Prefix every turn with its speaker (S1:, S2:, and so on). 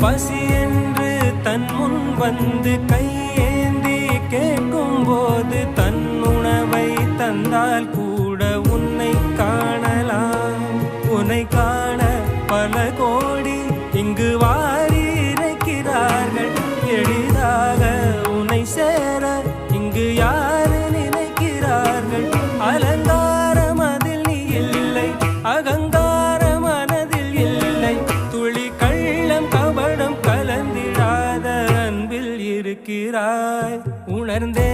S1: பசி என்று தன் முன் வந்து கையேந்தி கேட்கும் போது தன் உணவை தந்தால் கூட உன்னை காணலாம். உன்னை காண பல கோடி இங்கு வாரி இறைக்கிறார்கள். எளிதாக உன்னை சேர இங்கு யாரு நினைக்கிறார்கள். அலங்காரம் அதில் நீ இல்லை, அகங்கார மனதில் இல்லை. துளி கள்ளம் கபடம் கலந்திடாத அன்பில் இருக்கிறாய். உணர்ந்தே